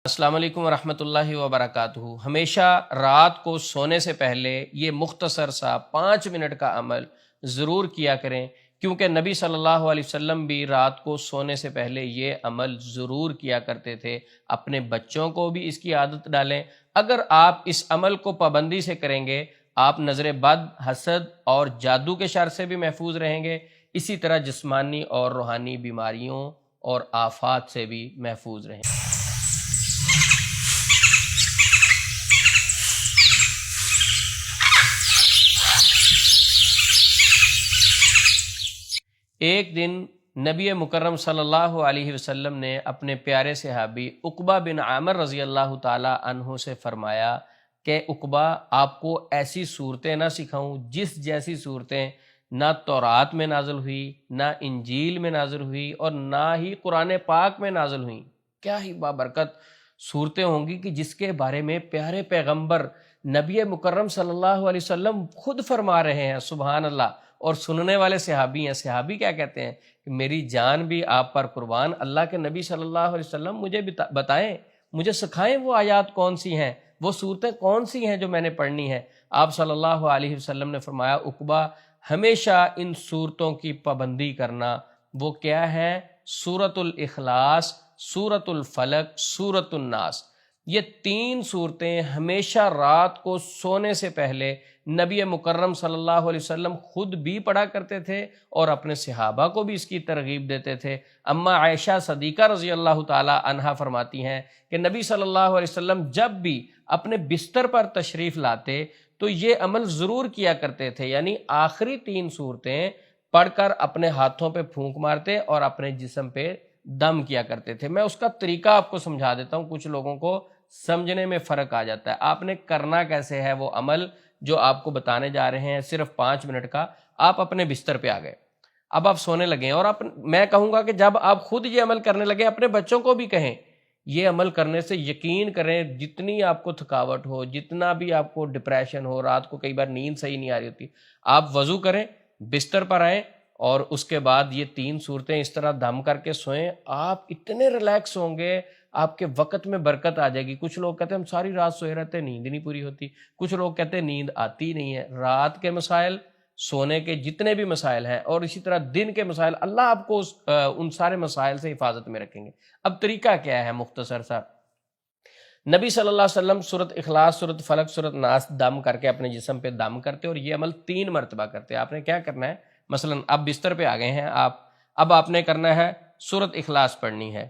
السلام علیکم ورحمۃ اللہ وبرکاتہ۔ ہمیشہ رات کو سونے سے پہلے یہ مختصر سا 5 منٹ کا عمل ضرور کیا کریں، کیونکہ نبی صلی اللہ علیہ وسلم بھی رات کو سونے سے پہلے یہ عمل ضرور کیا کرتے تھے۔ اپنے بچوں کو بھی اس کی عادت ڈالیں۔ اگر آپ اس عمل کو پابندی سے کریں گے، آپ نظر بد، حسد اور جادو کے شر سے بھی محفوظ رہیں گے، اسی طرح جسمانی اور روحانی بیماریوں اور آفات سے بھی محفوظ رہیں گے۔ ایک دن نبی مکرم صلی اللہ علیہ وسلم نے اپنے پیارے صحابی عقبہ بن عامر رضی اللہ تعالی عنہ سے فرمایا کہ عقبہ، آپ کو ایسی صورتیں نہ سکھاؤں جس جیسی صورتیں نہ تورات میں نازل ہوئی، نہ انجیل میں نازل ہوئی اور نہ ہی قرآن پاک میں نازل ہوئی۔ کیا ہی بابرکت صورتیں ہوں گی کہ جس کے بارے میں پیارے پیغمبر نبی مکرم صلی اللہ علیہ وسلم خود فرما رہے ہیں، سبحان اللہ، اور سننے والے صحابی ہیں۔ صحابی کیا کہتے ہیں کہ میری جان بھی آپ پر قربان، اللہ کے نبی صلی اللہ علیہ وسلم مجھے بتائیں، مجھے سکھائیں وہ آیات کون سی ہیں، وہ صورتیں کون سی ہیں جو میں نے پڑھنی ہے۔ آپ صلی اللہ علیہ وسلم نے فرمایا، عقبہ، ہمیشہ ان صورتوں کی پابندی کرنا۔ وہ کیا ہے؟ سورۃ الاخلاص، سورۃ الفلق، سورۃ الناس۔ یہ 3 صورتیں ہمیشہ رات کو سونے سے پہلے نبی مکرم صلی اللہ علیہ وسلم خود بھی پڑھا کرتے تھے اور اپنے صحابہ کو بھی اس کی ترغیب دیتے تھے۔ اما عائشہ صدیقہ رضی اللہ تعالی عنہا فرماتی ہیں کہ نبی صلی اللہ علیہ وسلم جب بھی اپنے بستر پر تشریف لاتے تو یہ عمل ضرور کیا کرتے تھے، یعنی آخری 3 صورتیں پڑھ کر اپنے ہاتھوں پہ پھونک مارتے اور اپنے جسم پہ دم کیا کرتے تھے۔ میں اس کا طریقہ آپ کو سمجھا دیتا ہوں، کچھ لوگوں کو سمجھنے میں فرق آ جاتا ہے۔ آپ نے کرنا کیسے ہے وہ عمل جو آپ کو بتانے جا رہے ہیں، صرف 5 منٹ کا۔ آپ اپنے بستر پہ آ گئے، اب آپ سونے لگے، اور میں کہوں گا کہ جب آپ خود یہ عمل کرنے لگے، اپنے بچوں کو بھی کہیں یہ عمل کرنے سے یقین کریں جتنی آپ کو تھکاوٹ ہو، جتنا بھی آپ کو ڈپریشن ہو، رات کو کئی بار نیند صحیح نہیں آ رہی ہوتی، آپ وضو کریں، بستر پر آئیں اور اس کے بعد یہ 3 صورتیں اس طرح دم کر کے سوئیں۔ آپ اتنے ریلیکس ہوں گے، آپ کے وقت میں برکت آ جائے گی۔ کچھ لوگ کہتے ہیں ہم ساری رات سوئے رہتے ہیں، نیند نہیں پوری ہوتی۔ کچھ لوگ کہتے ہیں نیند آتی نہیں ہے۔ رات کے مسائل، سونے کے جتنے بھی مسائل ہیں اور اسی طرح دن کے مسائل، اللہ آپ کو ان سارے مسائل سے حفاظت میں رکھیں گے۔ اب طریقہ کیا ہے؟ مختصر سا، نبی صلی اللہ علیہ وسلم سورۃ اخلاص، سورۃ فلق، سورۃ ناس دم کر کے اپنے جسم پہ دم کرتے اور یہ عمل 3 مرتبہ کرتے۔ آپ نے کیا کرنا ہے؟ مثلا اب بستر پہ آ گئے ہیں آپ، اب آپ نے کرنا ہے سورۃ اخلاص پڑھنی ہے۔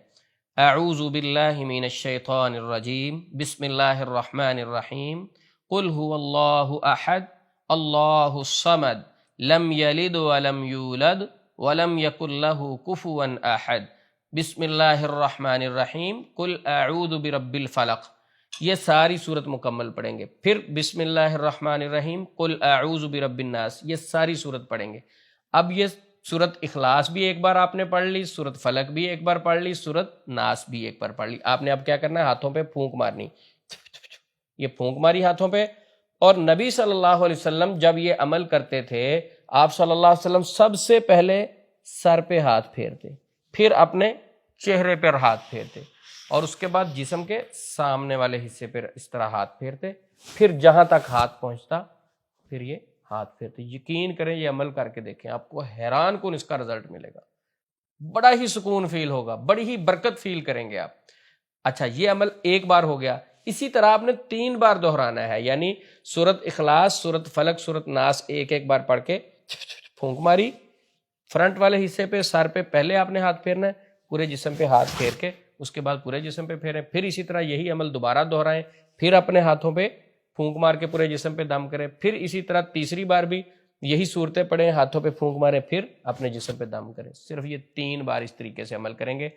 اعوذ باللہ من الشیطان الرجیم، بسم اللہ الرحمن الرحیم، قل هو اللہ احد اللہ الصمد لم یلد ولم یولد ولم یکن لہ کفوا احد، بسم اللہ الرحمن الرحیم، قل اعوذ برب الفلق۔ یہ ساری صورت مکمل پڑھیں گے۔ پھر بسم اللہ الرحمن الرحیم، قل اعوذ برب الناس، یہ ساری صورت پڑھیں گے۔ اب یہ سورۃ اخلاص بھی ایک بار آپ نے پڑھ لی، سورۃ فلق بھی ایک بار پڑھ لی، سورۃ ناس بھی ایک بار پڑھ لی۔ آپ نے اب کیا کرنا ہے؟ ہاتھوں پہ پھونک مارنی، یہ پھونک ماری ہاتھوں پہ۔ اور نبی صلی اللہ علیہ وسلم جب یہ عمل کرتے تھے، آپ صلی اللہ علیہ وسلم سب سے پہلے سر پہ ہاتھ پھیرتے، پھر اپنے چہرے پر ہاتھ پھیرتے، اور اس کے بعد جسم کے سامنے والے حصے پر اس طرح ہاتھ پھیرتے، پھر جہاں تک ہاتھ پہنچتا پھر یہ ہاتھ پھیرتے۔ یقین کریں یہ عمل کر کے دیکھیں، آپ کو حیران کن اس کا رزلٹ ملے گا، بڑا ہی سکون فیل ہوگا، بڑی ہی برکت فیل کریں گے آپ۔ اچھا، یہ عمل ایک بار ہو گیا۔ اسی طرح آپ نے 3 بار دہرانا ہے، یعنی سورۃ اخلاص، سورۃ فلق، سورۃ ناس ایک بار پڑھ کے پھونک ماری، فرنٹ والے حصے پہ سر پہ پہلے آپ نے ہاتھ پھیرنا ہے، پورے جسم پہ ہاتھ پھیر کے اس کے بعد پورے جسم پہ پھیریں، پھر اسی طرح یہی عمل دوبارہ دہرائیں، پھر اپنے ہاتھوں پہ پھونک مار کے پورے جسم پہ دم کریں، پھر اسی طرح تیسری بار بھی یہی صورتیں پڑھیں، ہاتھوں پہ پھونک ماریں، پھر اپنے جسم پہ دم کریں۔ صرف یہ 3 بار اس طریقے سے عمل کریں گے،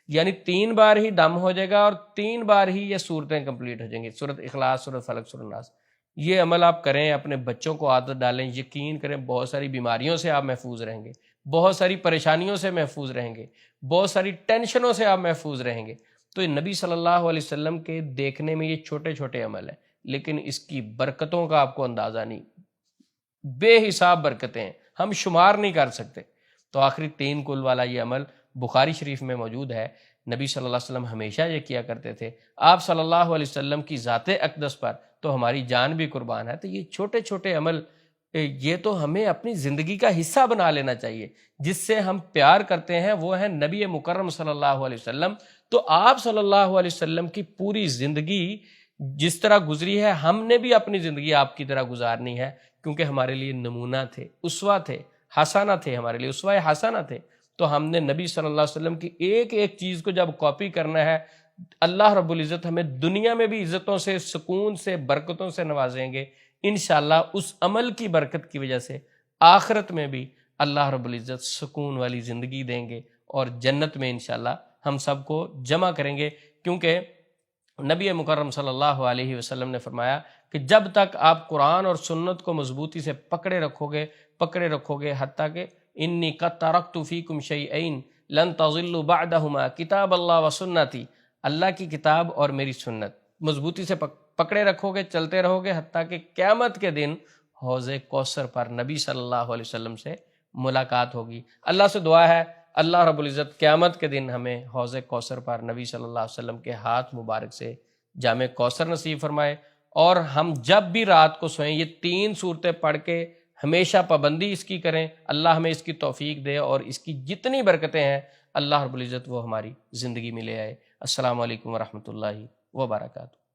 یعنی 3 بار ہی دم ہو جائے گا اور 3 بار ہی یہ صورتیں کمپلیٹ ہو جائیں گی، سورۃ اخلاص، سورۃ فلق، سورۃ ناس۔ یہ عمل آپ کریں، اپنے بچوں کو عادت ڈالیں، یقین کریں بہت ساری بیماریوں سے آپ محفوظ رہیں گے، بہت ساری پریشانیوں سے محفوظ رہیں گے، بہت ساری ٹینشنوں سے آپ محفوظ رہیں گے۔ تو یہ نبی صلی اللہ علیہ وسلم کے دیکھنے میں یہ چھوٹے چھوٹے عمل ہیں، لیکن اس کی برکتوں کا آپ کو اندازہ نہیں، بے حساب برکتیں ہیں، ہم شمار نہیں کر سکتے۔ تو آخری 3 کل والا یہ عمل بخاری شریف میں موجود ہے، نبی صلی اللہ علیہ وسلم ہمیشہ یہ کیا کرتے تھے۔ آپ صلی اللہ علیہ وسلم کی ذات اقدس پر تو ہماری جان بھی قربان ہے۔ تو یہ چھوٹے چھوٹے عمل یہ تو ہمیں اپنی زندگی کا حصہ بنا لینا چاہیے۔ جس سے ہم پیار کرتے ہیں وہ ہے نبی مکرم صلی اللہ علیہ وسلم۔ تو آپ صلی اللہ علیہ وسلم کی پوری زندگی جس طرح گزری ہے، ہم نے بھی اپنی زندگی آپ کی طرح گزارنی ہے، کیونکہ ہمارے لیے نمونہ تھے، اسوہ تھے، حسنہ تھے، ہمارے لیے اسوہ حسنہ تھے۔ تو ہم نے نبی صلی اللہ علیہ وسلم کی ایک ایک چیز کو جب کاپی کرنا ہے، اللہ رب العزت ہمیں دنیا میں بھی عزتوں سے، سکون سے، برکتوں سے نوازیں گے انشاءاللہ۔ اس عمل کی برکت کی وجہ سے آخرت میں بھی اللہ رب العزت سکون والی زندگی دیں گے، اور جنت میں انشاءاللہ ہم سب کو جمع کریں گے، کیونکہ نبی مکرم صلی اللہ علیہ وسلم نے فرمایا کہ جب تک آپ قرآن اور سنت کو مضبوطی سے پکڑے رکھو گے حتیٰ کہ انی قد ترکت فیکم شیئین لن تضلوا بعدہما کتاب اللہ و سنتی، اللہ کی کتاب اور میری سنت مضبوطی سے پکڑے رکھو گے، چلتے رہو گے، حتیٰ کہ قیامت کے دن حوض کوثر پر نبی صلی اللہ علیہ وسلم سے ملاقات ہوگی۔ اللہ سے دعا ہے اللہ رب العزت قیامت کے دن ہمیں حوض کوثر پر نبی صلی اللہ علیہ وسلم کے ہاتھ مبارک سے جام کوثر نصیب فرمائے، اور ہم جب بھی رات کو سوئیں یہ 3 صورتیں پڑھ کے ہمیشہ پابندی اس کی کریں۔ اللہ ہمیں اس کی توفیق دے، اور اس کی جتنی برکتیں ہیں اللہ رب العزت وہ ہماری زندگی میں لے آئے۔ السلام علیکم ورحمۃ اللہ وبرکاتہ۔